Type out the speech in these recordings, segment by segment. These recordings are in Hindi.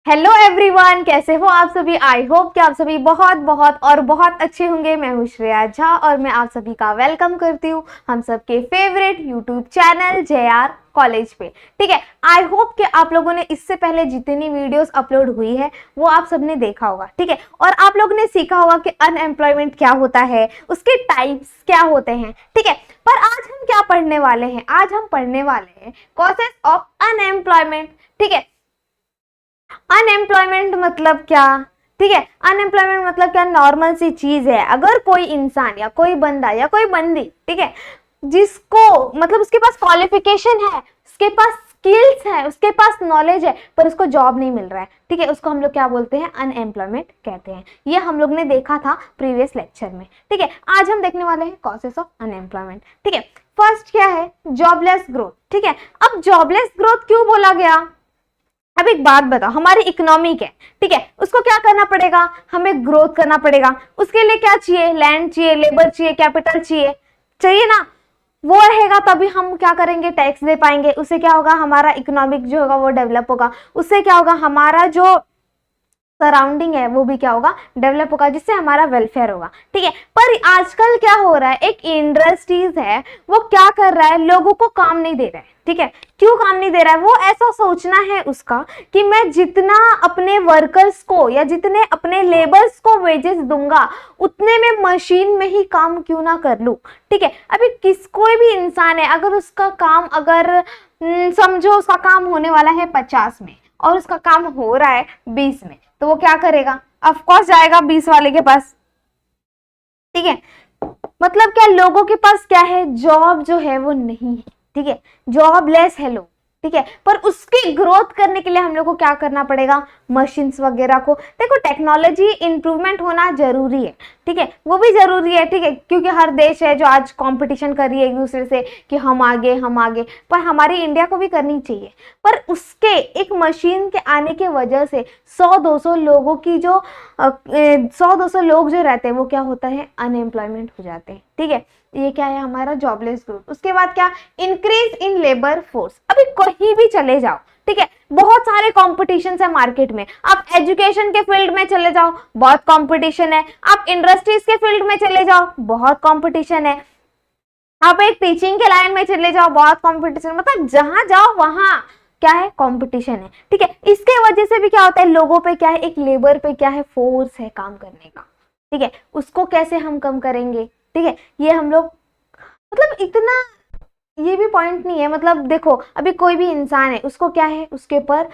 हेलो एवरीवन, कैसे हो आप सभी। आई होप कि आप सभी बहुत बहुत और बहुत अच्छे होंगे। मैं हूँ श्रेया झा और मैं आप सभी का वेलकम करती हूँ हम सबके favourite YouTube channel JR college पे। ठीक है, आई होप कि आप लोगों ने इससे पहले जितनी वीडियोस अपलोड हुई है वो आप सबने देखा होगा। ठीक है, और आप लोगों ने सीखा होगा कि अनएम्प्लॉयमेंट क्या होता है, उसके टाइप्स क्या होते हैं। ठीक है, पर आज हम क्या पढ़ने वाले हैं? आज हम पढ़ने वाले हैं कॉजेस ऑफ अनएम्प्लॉयमेंट। ठीक है, अनएम्प्लॉयमेंट मतलब क्या? ठीक है, अनएम्प्लॉयमेंट मतलब क्या? नॉर्मल सी चीज है। अगर कोई इंसान या कोई बंदा या कोई बंदी, ठीक है, जिसको मतलब उसके पास क्वालिफिकेशन है, उसके पास स्किल्स है, उसके पास नॉलेज है, पर उसको जॉब नहीं मिल रहा है, ठीक है, उसको हम लोग क्या बोलते हैं? अनएम्प्लॉयमेंट कहते हैं। ये हम लोग ने देखा था प्रीवियस लेक्चर में। ठीक है, आज हम देखने वाले हैं कॉजेस ऑफ अनएम्प्लॉयमेंट। ठीक है, फर्स्ट क्या है? Jobless growth. ठीक है, अब जॉबलेस ग्रोथ क्यों बोला गया? अब एक बात बताओ, हमारी इकोनॉमिक है, ठीक है, उसको क्या करना पड़ेगा? हमें ग्रोथ करना पड़ेगा। उसके लिए क्या चाहिए? लैंड चाहिए, लेबर चाहिए, कैपिटल चाहिए, चाहिए ना? वो रहेगा तभी हम क्या करेंगे? टैक्स दे पाएंगे। उससे क्या होगा? हमारा इकोनॉमिक जो होगा वो डेवलप होगा। उससे क्या होगा? हमारा जो सराउंडिंग है वो भी क्या होगा? डेवलप होगा, जिससे हमारा वेलफेयर होगा। ठीक है, पर आजकल क्या हो रहा है? एक इंडस्ट्रीज है, वो क्या कर रहा है? लोगों को काम नहीं दे रहा है। ठीक है, क्यों काम नहीं दे रहा है? वो ऐसा सोचना है उसका कि मैं जितना अपने वर्कर्स को या जितने अपने लेबर्स को वेजेस दूंगा उतने में मशीन में ही काम क्यों ना कर लूं। ठीक है, अभी कोई भी इंसान है, अगर उसका काम अगर समझो उसका काम होने वाला है 50 में और उसका काम हो रहा है 20 में, तो वो क्या करेगा? ऑफ कोर्स जाएगा 20 वाले के पास। ठीक है, मतलब क्या? लोगों के पास क्या है? जॉब जो है वो नहीं है। ठीक है, जॉबलेस है लोग। ठीक है, पर उसकी ग्रोथ करने के लिए हम लोग को क्या करना पड़ेगा? मशीन्स वगैरह को देखो, टेक्नोलॉजी इंप्रूवमेंट होना जरूरी है। ठीक है, वो भी जरूरी है। ठीक है, क्योंकि हर देश है जो आज कंपटीशन कर रही है एक दूसरे से कि हम आगे हम आगे, पर हमारी इंडिया को भी करनी चाहिए। पर उसके एक मशीन के आने के वजह से 100-200 लोगों की जो 100-200 लोग जो रहते हैं वो क्या होता है? अनएम्प्लॉयमेंट हो जाते हैं। ठीक है, ये क्या है? हमारा जॉबलेस ग्रोथ। उसके बाद क्या? Increase in labour force. अभी कहीं भी चले जाओ, ठीक है, बहुत सारे कॉम्पिटिशन है मार्केट में। आप एजुकेशन के फील्ड में चले जाओ, बहुत कॉम्पिटिशन है। आप इंडस्ट्रीज के फील्ड में चले जाओ, बहुत कॉम्पिटिशन है। आप एक टीचिंग के लाइन में चले जाओ, बहुत कॉम्पिटिशन। मतलब जहां जाओ वहां क्या है? कंपटीशन है। ठीक है, इसके वजह से भी क्या होता है? लोगों पे क्या है? एक लेबर पे क्या है? फोर्स है काम करने का। ठीक है, उसको कैसे हम कम करेंगे? ठीक है, ये हम लोग मतलब इतना ये भी पॉइंट नहीं है। मतलब देखो, अभी कोई भी इंसान है, उसको क्या है? उसके ऊपर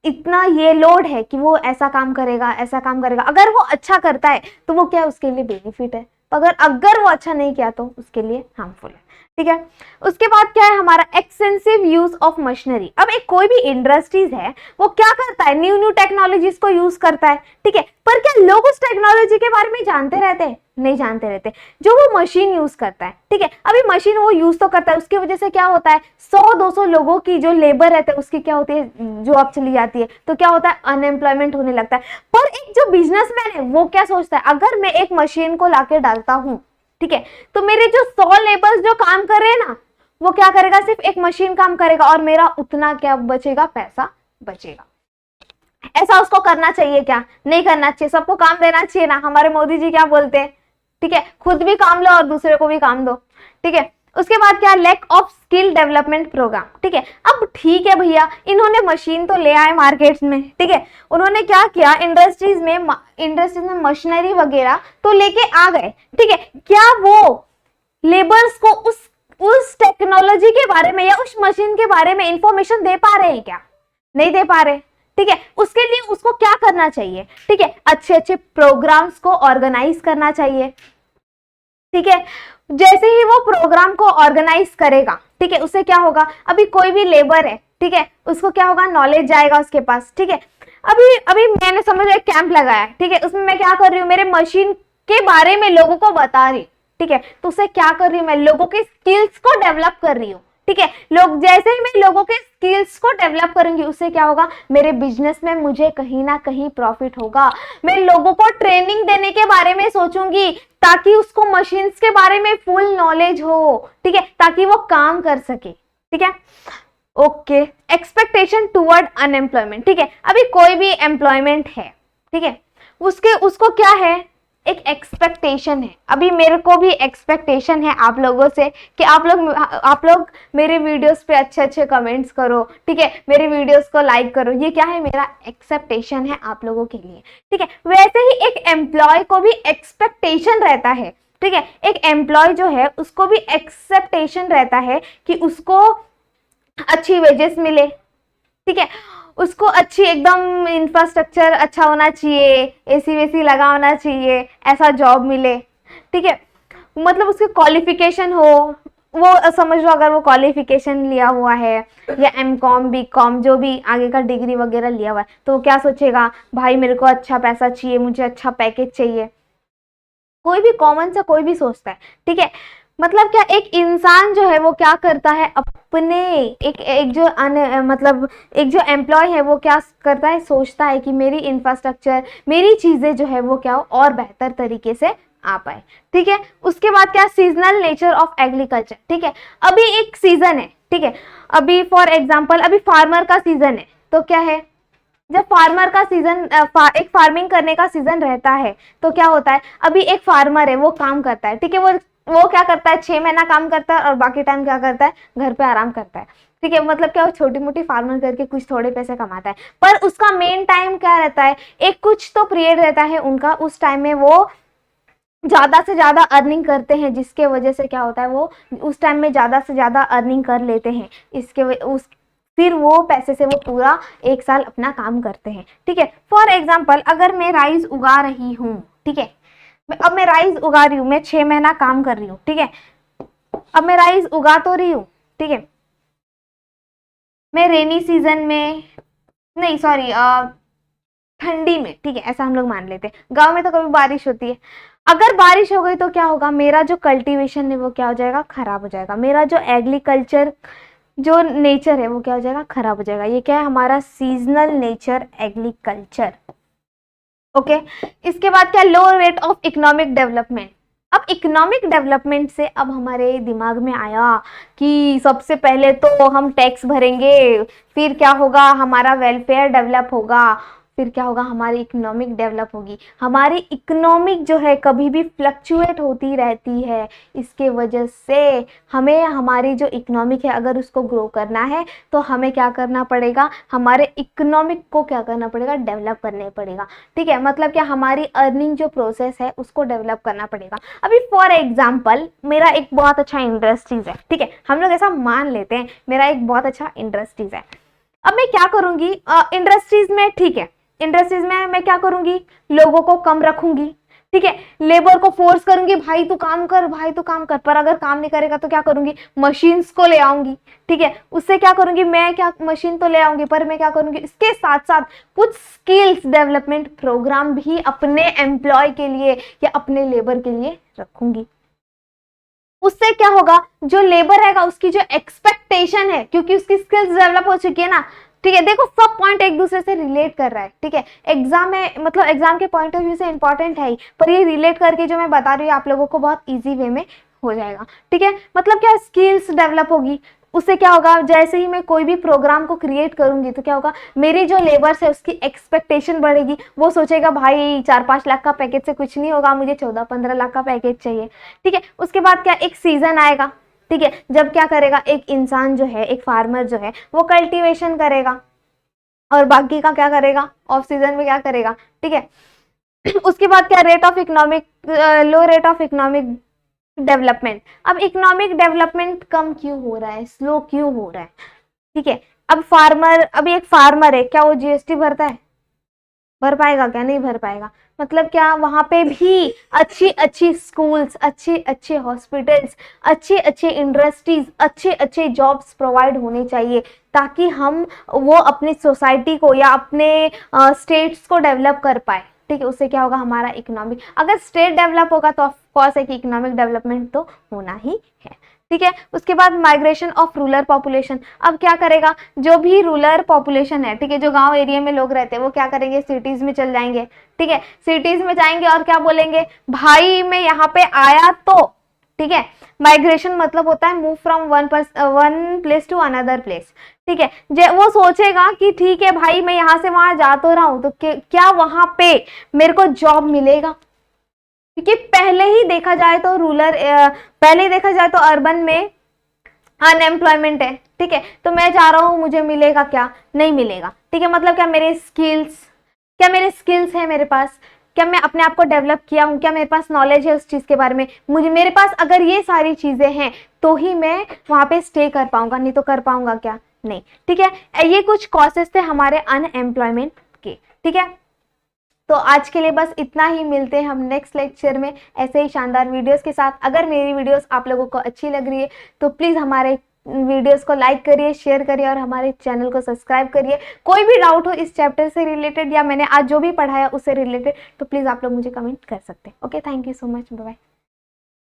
इतना ये लोड है कि वो ऐसा काम करेगा, ऐसा काम करेगा। अगर वो अच्छा करता है तो वो क्या? उसके लिए बेनिफिट है। अगर वो अच्छा नहीं किया तो उसके लिए हार्मफुल है। ठीक है, उसके बाद क्या है? हमारा एक्सटेंसिव यूज ऑफ मशीनरी। अब एक कोई भी इंडस्ट्रीज है, वो क्या करता है? न्यू न्यू टेक्नोलॉजीज को यूज करता है। ठीक है, पर क्या लोग उस टेक्नोलॉजी के बारे में जानते रहते हैं? नहीं जानते रहते। जो वो मशीन यूज करता है, ठीक है, अभी मशीन वो यूज तो करता है, उसकी वजह से क्या होता है? 100-200 लोगों की जो लेबर रहता है उसकी क्या होती है? जॉब चली जाती है। तो क्या होता है? अनएम्प्लॉयमेंट होने लगता है। पर एक जो बिजनेसमैन है वो क्या सोचता है? अगर मैं एक मशीन को लाके डालता हूं, ठीक है, तो मेरे जो 100 लेबर्स जो काम कर रहे हैं ना, वो क्या करेगा? सिर्फ एक मशीन काम करेगा और मेरा उतना क्या बचेगा? पैसा बचेगा। ऐसा उसको करना चाहिए क्या? नहीं करना चाहिए। सबको काम देना चाहिए ना। हमारे मोदी जी क्या बोलते हैं? ठीक है, खुद भी काम लो और दूसरे को भी काम दो। ठीक है, उसके बाद क्या? Lack of skill development programme. ठीक है, अब ठीक है भैया, इन्होंने मशीन तो ले आए मार्केट में, ठीक है, उन्होंने क्या किया? इंडस्ट्रीज में मशीनरी वगैरह तो लेके आ गए। ठीक है, क्या वो लेबर्स को उस टेक्नोलॉजी के बारे में या उस मशीन के बारे में इंफॉर्मेशन दे पा रहे हैं क्या? नहीं दे पा रहे। ठीक है, उसके लिए उसको क्या करना चाहिए? ठीक है, अच्छे अच्छे प्रोग्राम्स को ऑर्गेनाइज करना चाहिए। ठीक है, जैसे ही वो प्रोग्राम को ऑर्गेनाइज करेगा, ठीक है, उससे क्या होगा? अभी कोई भी लेबर है, ठीक है, उसको क्या होगा? नॉलेज जाएगा उसके पास। ठीक है, अभी अभी मैंने समझ एक कैंप लगाया, ठीक है, उसमें मैं क्या कर रही हूँ? मेरे मशीन के बारे में लोगों को बता रही। ठीक है, तो उससे क्या कर रही हूँ? मैं लोगों के स्किल्स को डेवलप कर रही हूँ। ठीक है, लोग जैसे ही मैं लोगों के स्किल्स को डेवलप करूंगी, उससे क्या होगा? मेरे बिजनेस में मुझे कहीं ना कहीं प्रॉफिट होगा। मैं लोगों को ट्रेनिंग देने के बारे में सोचूंगी ताकि उसको मशीन्स के बारे में फुल नॉलेज हो। ठीक है, ताकि वो काम कर सके। ठीक है, ओके, एक्सपेक्टेशन टुवर्ड अनएम्प्लॉयमेंट, ठीक है। अभी कोई भी एम्प्लॉयमेंट है, ठीक है, उसको क्या है, एक एक्सपेक्टेशन है। अभी मेरे को भी एक्सपेक्टेशन है आप लोगों से कि आप लोग मेरे वीडियोस पे अच्छे अच्छे कमेंट्स करो, ठीक है, मेरे वीडियोस को लाइक करो। ये क्या है, मेरा एक्सपेक्टेशन है आप लोगों के लिए, ठीक है। वैसे ही एक एम्प्लॉय को भी एक्सपेक्टेशन रहता है, ठीक है। एक एम्प्लॉय जो है उसको भी एक्सपेक्टेशन रहता है कि उसको अच्छी वेजेस मिले, ठीक है, उसको अच्छी एकदम इंफ्रास्ट्रक्चर अच्छा होना चाहिए, एसी वेसी लगा होना चाहिए, ऐसा जॉब मिले, ठीक है। मतलब उसकी क्वालिफिकेशन हो, वो समझ लो अगर वो क्वालिफिकेशन लिया हुआ है या एमकॉम बीकॉम जो भी आगे का डिग्री वगैरह लिया हुआ है, तो वो क्या सोचेगा, भाई मेरे को अच्छा पैसा चाहिए, मुझे अच्छा पैकेज चाहिए। कोई भी कॉमन सा कोई भी सोचता है, ठीक है। मतलब क्या, एक इंसान जो है वो क्या करता है, अपने एक जो एम्प्लॉय है वो क्या करता है, सोचता है कि मेरी इंफ्रास्ट्रक्चर, मेरी चीजें जो है वो क्या हो और बेहतर तरीके से आ पाए, ठीक है। उसके बाद क्या, सीजनल नेचर ऑफ एग्रीकल्चर, ठीक है। अभी एक सीजन है, ठीक है, अभी फॉर एग्जाम्पल अभी फार्मर का सीजन है, तो क्या है, जब फार्मर का सीजन एक फार्मिंग करने का सीजन रहता है, तो क्या होता है, अभी एक फार्मर है वो काम करता है, ठीक है, वो क्या करता है, 6 महीना काम करता है और बाकी टाइम क्या करता है, घर पे आराम करता है, ठीक है। मतलब क्या, वो छोटी मोटी फार्मर करके कुछ थोड़े पैसे कमाता है, पर उसका मेन टाइम क्या रहता है, एक कुछ तो पीरियड रहता है उनका, उस टाइम में वो ज्यादा से ज्यादा अर्निंग करते हैं, जिसके वजह से क्या होता है, वो उस टाइम में ज्यादा से ज्यादा अर्निंग कर लेते हैं, फिर वो पैसे से वो पूरा एक साल अपना काम करते हैं, ठीक है। फॉर एग्जाम्पल अगर मैं राइस उगा रही हूँ, ठीक है, अब मैं राइस उगा रही हूँ, मैं 6 महीना काम कर रही हूँ, ठीक है, अब मैं राइस उगा तो रही हूँ, ठीक है, मैं रेनी सीजन में, नहीं सॉरी, ठंडी में, ठीक है, ऐसा हम लोग मान लेते हैं। गांव में तो कभी बारिश होती है, अगर बारिश हो गई तो क्या होगा, मेरा जो कल्टीवेशन है वो क्या हो जाएगा, खराब हो जाएगा, मेरा जो एग्रीकल्चर जो नेचर है वो क्या हो जाएगा, खराब हो जाएगा। ये क्या है, हमारा सीजनल नेचर एग्रीकल्चर, ओके। इसके बाद क्या, लो रेट ऑफ इकोनॉमिक डेवलपमेंट। अब इकोनॉमिक डेवलपमेंट से अब हमारे दिमाग में आया कि सबसे पहले तो हम टैक्स भरेंगे, फिर क्या होगा, हमारा वेलफेयर डेवलप होगा, फिर क्या होगा, हमारी इकोनॉमिक डेवलप होगी। हमारी इकोनॉमिक जो है कभी भी फ्लक्चुएट होती रहती है, इसके वजह से हमें हमारी जो इकोनॉमिक है अगर उसको ग्रो करना है तो हमें क्या करना पड़ेगा, हमारे इकोनॉमिक को क्या करना पड़ेगा, डेवलप करने पड़ेगा, ठीक है। मतलब क्या, हमारी अर्निंग जो प्रोसेस है उसको डेवलप करना पड़ेगा। अभी फॉर एग्जाम्पल मेरा एक बहुत अच्छा इंडस्ट्रीज है, ठीक है, हम लोग ऐसा मान लेते हैं मेरा एक बहुत अच्छा इंडस्ट्रीज है। अब मैं क्या करूंगी, इंडस्ट्रीज में, ठीक है, इंडस्ट्रीज में मैं क्या करूंगी, लोगों को कम रखूंगी, ठीक है, लेबर को फोर्स करूंगी, भाई तू काम कर, भाई तू काम कर, पर अगर काम नहीं करेगा तो क्या करूंगी, मशीन्स को ले आऊंगी, ठीक है। उससे क्या करूंगी, मैं क्या मशीन तो ले आऊंगी, पर मैं क्या करूंगी, इसके साथ साथ कुछ स्किल्स डेवलपमेंट प्रोग्राम भी अपने एम्प्लॉय के लिए या अपने लेबर के लिए रखूंगी। उससे क्या होगा, जो लेबर रहेगा उसकी जो एक्सपेक्टेशन है, क्योंकि उसकी स्किल्स डेवलप हो चुकी है ना, ठीक है। देखो सब पॉइंट एक दूसरे से रिलेट कर रहा है, ठीक है। एग्जाम में मतलब एग्जाम के पॉइंट ऑफ व्यू से इंपॉर्टेंट है ही, पर ये रिलेट करके जो मैं बता रही हूँ आप लोगों को बहुत इजी वे में हो जाएगा, ठीक है। मतलब क्या, स्किल्स डेवलप होगी, उससे क्या होगा, जैसे ही मैं कोई भी प्रोग्राम को क्रिएट करूंगी तो क्या होगा, मेरी जो लेबर्स है उसकी एक्सपेक्टेशन बढ़ेगी, वो सोचेगा भाई 4-5 लाख का पैकेज से कुछ नहीं होगा, मुझे 14-15 लाख का पैकेज चाहिए, ठीक है। उसके बाद क्या, एक सीजन आएगा, ठीक है, जब क्या करेगा, एक इंसान जो है, एक फार्मर जो है वो कल्टीवेशन करेगा और बाकी का क्या करेगा, ऑफ सीजन में क्या करेगा, ठीक है। उसके बाद क्या, rate of economic, low rate of economic development. अब इकोनॉमिक डेवलपमेंट कम क्यों हो रहा है, स्लो क्यों हो रहा है, ठीक है। अब फार्मर, अभी एक फार्मर है, क्या वो जीएसटी भरता है, भर पाएगा क्या, नहीं भर पाएगा। मतलब क्या, वहां पे भी अच्छी अच्छी स्कूल्स, अच्छे अच्छे हॉस्पिटल्स, अच्छे अच्छे इंडस्ट्रीज, अच्छे अच्छे जॉब्स प्रोवाइड होने चाहिए, ताकि हम वो अपनी सोसाइटी को या अपने स्टेट्स को डेवलप कर पाए, ठीक है। उससे क्या होगा, हमारा इकोनॉमिक, अगर स्टेट डेवलप होगा तो ऑफकोर्स है कि इकोनॉमिक डेवलपमेंट तो होना ही है, ठीक है। उसके बाद माइग्रेशन ऑफ रूरल पॉपुलेशन। अब क्या करेगा, जो भी रूरल पॉपुलेशन है, ठीक है, जो गांव एरिया में लोग रहते हैं वो क्या करेंगे, सिटीज में चल जाएंगे, ठीक है। सिटीज में जाएंगे और क्या बोलेंगे, भाई मैं यहाँ पे आया तो, ठीक है। माइग्रेशन मतलब होता है move from one place to another place, ठीक है, वो सोचेगा कि ठीक है भाई मैं यहाँ से वहां जा तो रहा हूं, तो क्या वहां पे मेरे को जॉब मिलेगा? क्योंकि पहले ही देखा जाए तो पहले ही देखा जाए तो अर्बन में अनएम्प्लॉयमेंट है, ठीक है, तो मैं जा रहा हूं, मुझे मिलेगा क्या? नहीं मिलेगा, ठीक है। मतलब क्या मेरे स्किल्स है मेरे पास, क्या मैं अपने आप को डेवलप किया हूं, क्या मेरे पास नॉलेज है उस चीज के बारे में, मेरे पास अगर ये सारी चीजें हैं तो ही मैं वहां पे स्टे कर पाऊंगा, नहीं तो कर पाऊंगा क्या? नहीं, ठीक है। ये कुछ कॉजेस थे हमारे अनएम्प्लॉयमेंट के, ठीक है। तो आज के लिए बस इतना ही, मिलते हैं हम नेक्स्ट लेक्चर में ऐसे ही शानदार वीडियोस के साथ। अगर मेरी वीडियोस आप लोगों को अच्छी लग रही है तो प्लीज़ हमारे वीडियोस को लाइक करिए, शेयर करिए और हमारे चैनल को सब्सक्राइब करिए। कोई भी डाउट हो इस चैप्टर से रिलेटेड या मैंने आज जो भी पढ़ाया उससे रिलेटेड, तो प्लीज़ आप लोग मुझे कमेंट कर सकते हैं। Okay, thank you so much, bye bye.